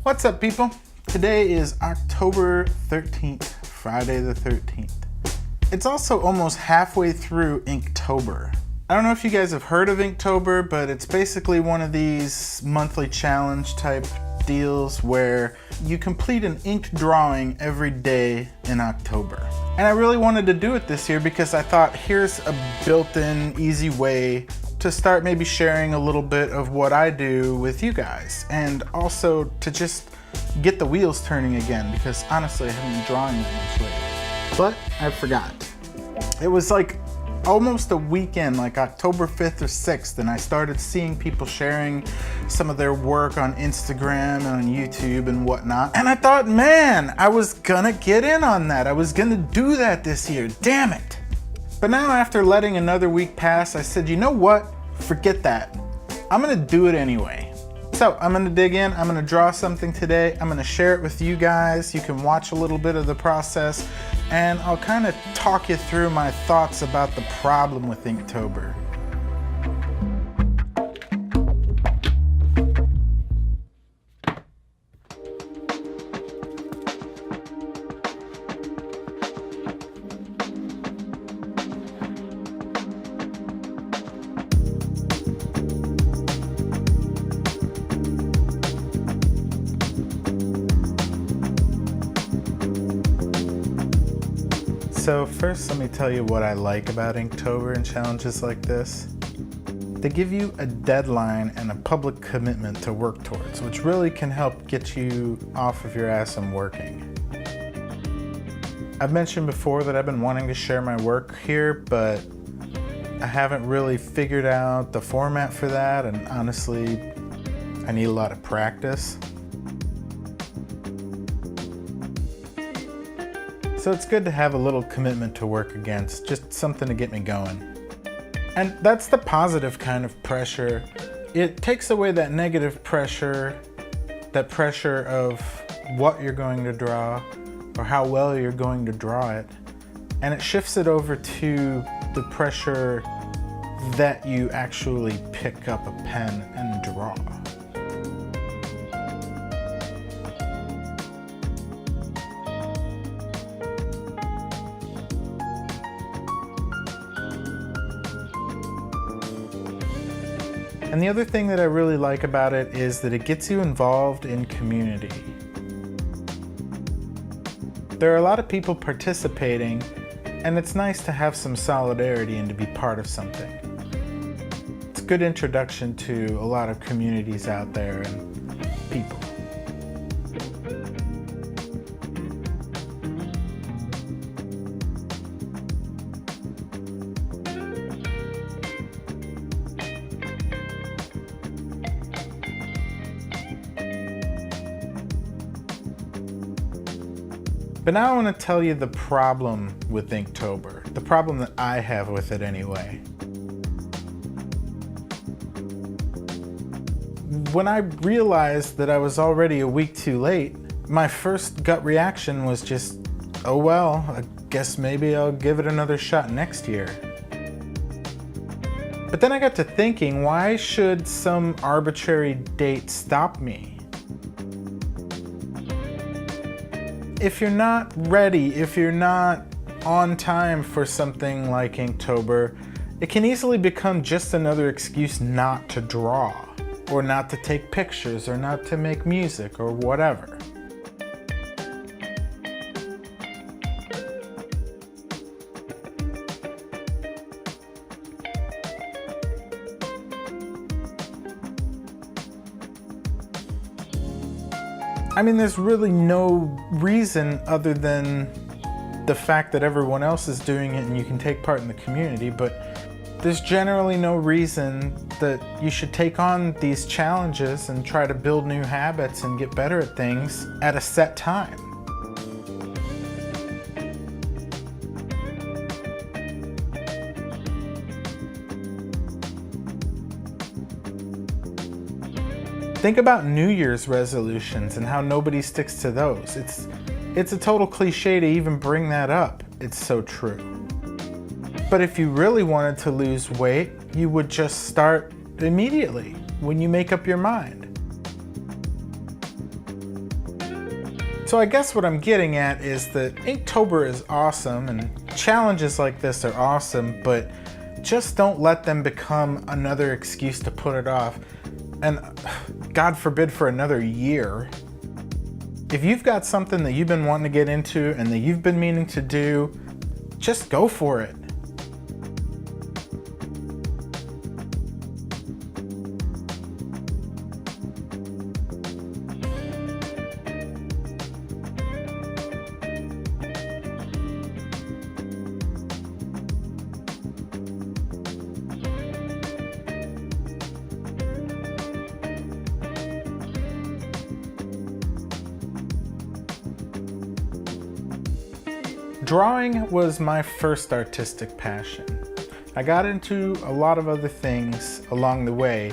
What's up, people? Today is October 13th, Friday the 13th. It's also almost halfway through Inktober. I don't know if you guys have heard of Inktober, but it's basically one of these monthly challenge type deals where you complete an inked drawing every day in October. And I really wanted to do it this year because I thought here's a built-in easy way to start maybe sharing a little bit of what I do with you guys, and also to just get the wheels turning again, because honestly I haven't been drawing that much lately. But I forgot. It was like almost a weekend, like October 5th or 6th, and I started seeing people sharing some of their work on Instagram and on YouTube and whatnot. And I thought, man, I was gonna get in on that. I was gonna do that this year, damn it. But now after letting another week pass, I said, you know what? Forget that. I'm gonna do it anyway. So I'm gonna dig in, I'm gonna draw something today, I'm gonna share it with you guys. You can watch a little bit of the process, and I'll kind of talk you through my thoughts about the problem with Inktober. So first, let me tell you what I like about Inktober and challenges like this. They give you a deadline and a public commitment to work towards, which really can help get you off of your ass and working. I've mentioned before that I've been wanting to share my work here, but I haven't really figured out the format for that, and honestly, I need a lot of practice. So it's good to have a little commitment to work against, just something to get me going. And that's the positive kind of pressure. It takes away that negative pressure, that pressure of what you're going to draw or how well you're going to draw it. And it shifts it over to the pressure that you actually pick up a pen and draw. And the other thing that I really like about it is that it gets you involved in community. There are a lot of people participating, and it's nice to have some solidarity and to be part of something. It's a good introduction to a lot of communities out there and people. But now I want to tell you the problem with Inktober, the problem that I have with it anyway. When I realized that I was already a week too late, my first gut reaction was just, oh well, I guess maybe I'll give it another shot next year. But then I got to thinking, why should some arbitrary date stop me? If you're not ready, if you're not on time for something like Inktober, it can easily become just another excuse not to draw, or not to take pictures, or not to make music, or whatever. I mean, there's really no reason other than the fact that everyone else is doing it and you can take part in the community, but there's generally no reason that you should take on these challenges and try to build new habits and get better at things at a set time. Think about New Year's resolutions and how nobody sticks to those. It's a total cliche to even bring that up. It's so true. But if you really wanted to lose weight, you would just start immediately when you make up your mind. So I guess what I'm getting at is that Inktober is awesome and challenges like this are awesome, but just don't let them become another excuse to put it off. And God forbid for another year. If you've got something that you've been wanting to get into and that you've been meaning to do, just go for it. Drawing was my first artistic passion. I got into a lot of other things along the way,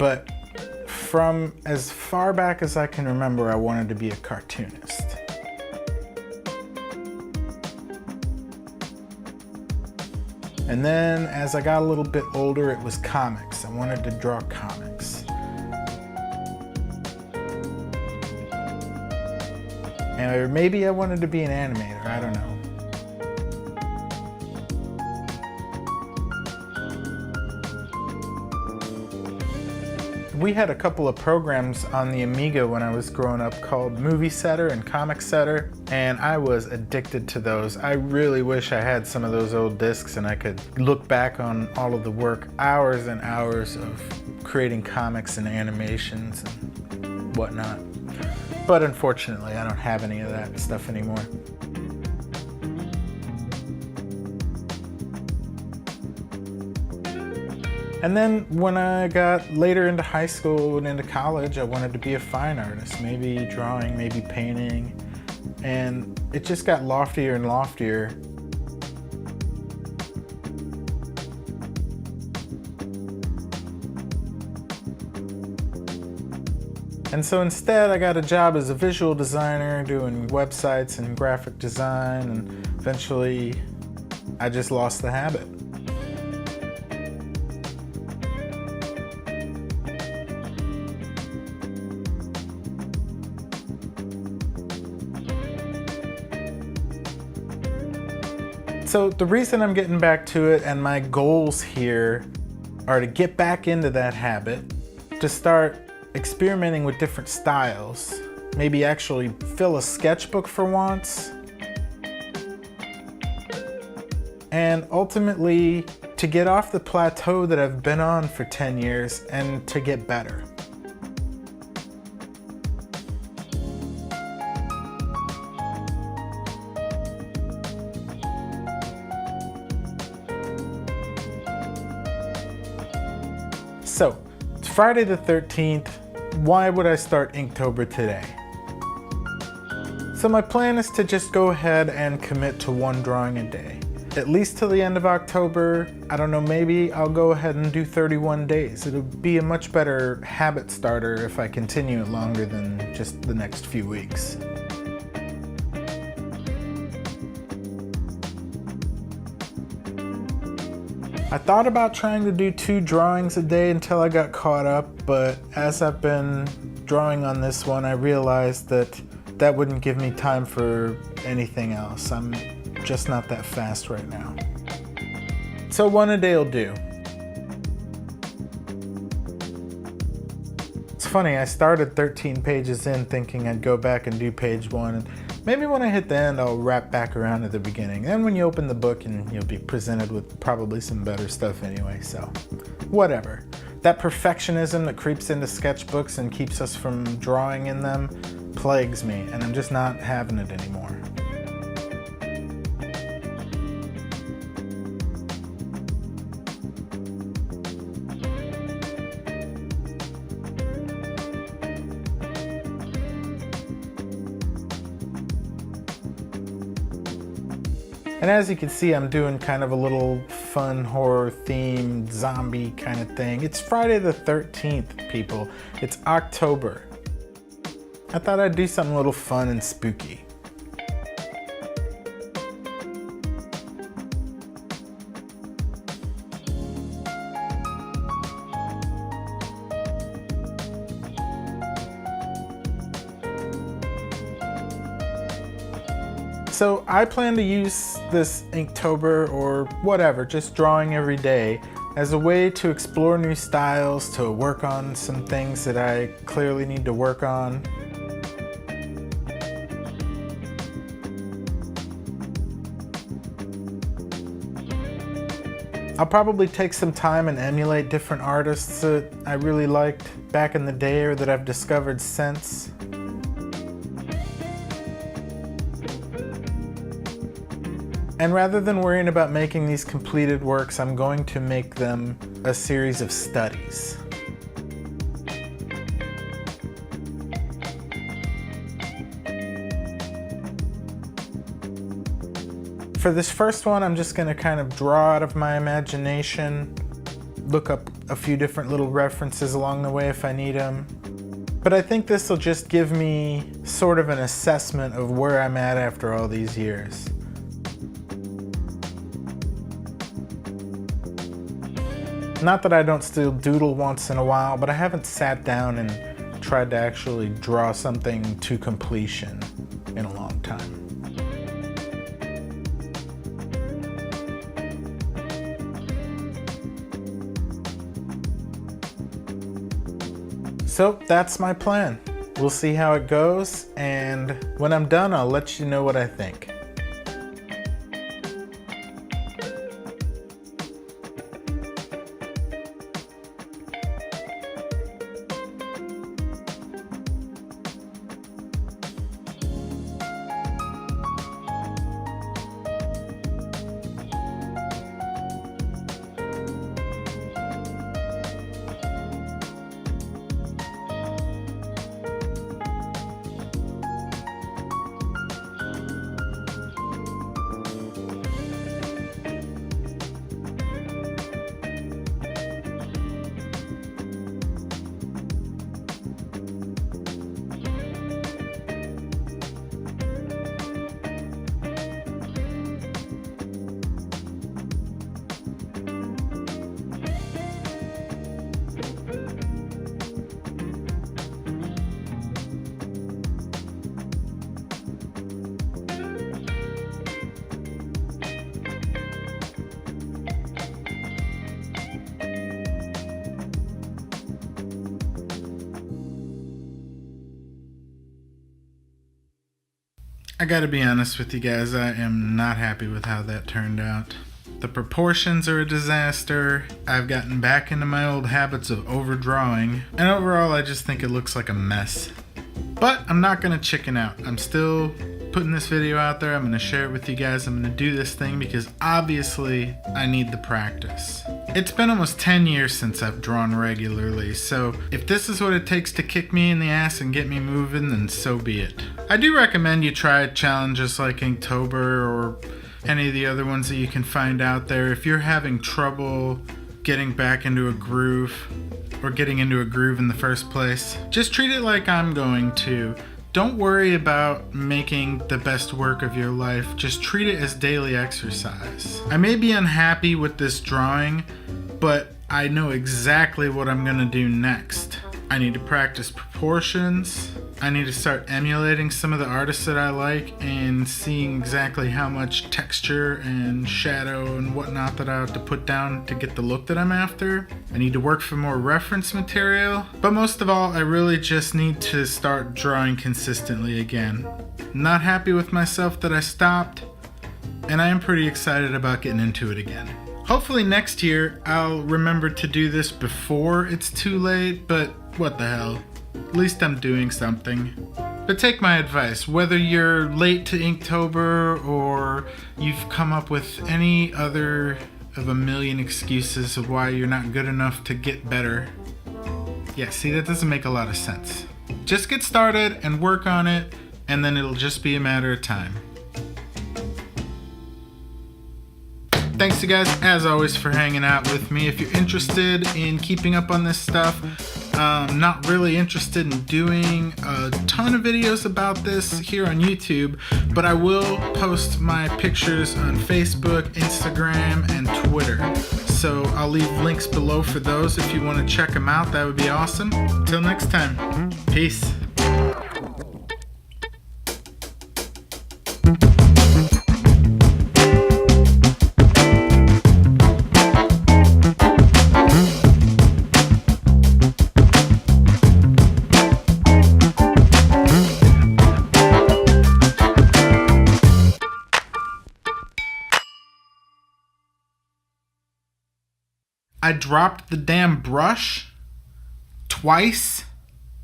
but from as far back as I can remember, I wanted to be a cartoonist. And then as I got a little bit older, it was comics. I wanted to draw comics. Or maybe I wanted to be an animator, I don't know. We had a couple of programs on the Amiga when I was growing up called Movie Setter and Comic Setter, and I was addicted to those. I really wish I had some of those old discs and I could look back on all of the work, hours and hours of creating comics and animations and whatnot. But unfortunately, I don't have any of that stuff anymore. And then when I got later into high school and into college, I wanted to be a fine artist, maybe drawing, maybe painting, and it just got loftier and loftier. And so instead I got a job as a visual designer doing websites and graphic design, and eventually I just lost the habit. So the reason I'm getting back to it and my goals here are to get back into that habit, to start experimenting with different styles, maybe actually fill a sketchbook for once, and ultimately to get off the plateau that I've been on for 10 years and to get better. So, it's Friday the 13th. Why would I start Inktober today? So my plan is to just go ahead and commit to one drawing a day. At least till the end of October. I don't know, maybe I'll go ahead and do 31 days. It'll be a much better habit starter if I continue it longer than just the next few weeks. I thought about trying to do 2 drawings a day until I got caught up, but as I've been drawing on this one, I realized that that wouldn't give me time for anything else. I'm just not that fast right now. So 1 a day will do. It's funny, I started 13 pages in thinking I'd go back and do page 1, and maybe when I hit the end, I'll wrap back around at the beginning. Then when you open the book, and you'll be presented with probably some better stuff anyway, so whatever. That perfectionism that creeps into sketchbooks and keeps us from drawing in them plagues me, and I'm just not having it anymore. And as you can see, I'm doing kind of a little fun horror themed zombie kind of thing. It's Friday the 13th, people. It's October. I thought I'd do something a little fun and spooky. So I plan to use this Inktober or whatever, just drawing every day, as a way to explore new styles, to work on some things that I clearly need to work on. I'll probably take some time and emulate different artists that I really liked back in the day or that I've discovered since. And rather than worrying about making these completed works, I'm going to make them a series of studies. For this first one, I'm just going to kind of draw out of my imagination, look up a few different little references along the way if I need them. But I think this will just give me sort of an assessment of where I'm at after all these years. Not that I don't still doodle once in a while, but I haven't sat down and tried to actually draw something to completion in a long time. So that's my plan. We'll see how it goes, and when I'm done, I'll let you know what I think. I gotta be honest with you guys, I am not happy with how that turned out. The proportions are a disaster, I've gotten back into my old habits of overdrawing, and overall I just think it looks like a mess. But I'm not gonna chicken out. I'm still putting this video out there, I'm gonna share it with you guys, I'm gonna do this thing because obviously I need the practice. It's been almost 10 years since I've drawn regularly, so if this is what it takes to kick me in the ass and get me moving, then so be it. I do recommend you try challenges like Inktober or any of the other ones that you can find out there. If you're having trouble getting back into a groove or getting into a groove in the first place, just treat it like I'm going to. Don't worry about making the best work of your life, just treat it as daily exercise. I may be unhappy with this drawing, but I know exactly what I'm gonna do next. I need to practice proportions, I need to start emulating some of the artists that I like and seeing exactly how much texture and shadow and whatnot that I have to put down to get the look that I'm after. I need to work for more reference material, but most of all, I really just need to start drawing consistently again. Not happy with myself that I stopped, and I am pretty excited about getting into it again. Hopefully next year I'll remember to do this before it's too late, but what the hell. At least I'm doing something. But take my advice, whether you're late to Inktober or you've come up with any other of a million excuses of why you're not good enough to get better. Yeah, see, that doesn't make a lot of sense. Just get started and work on it, and then it'll just be a matter of time. Thanks you guys, as always, for hanging out with me. If you're interested in keeping up on this stuff, not really interested in doing a ton of videos about this here on YouTube, but I will post my pictures on Facebook, Instagram, and Twitter. So I'll leave links below for those if you want to check them out. That would be awesome. Until next time, peace. I dropped the damn brush twice.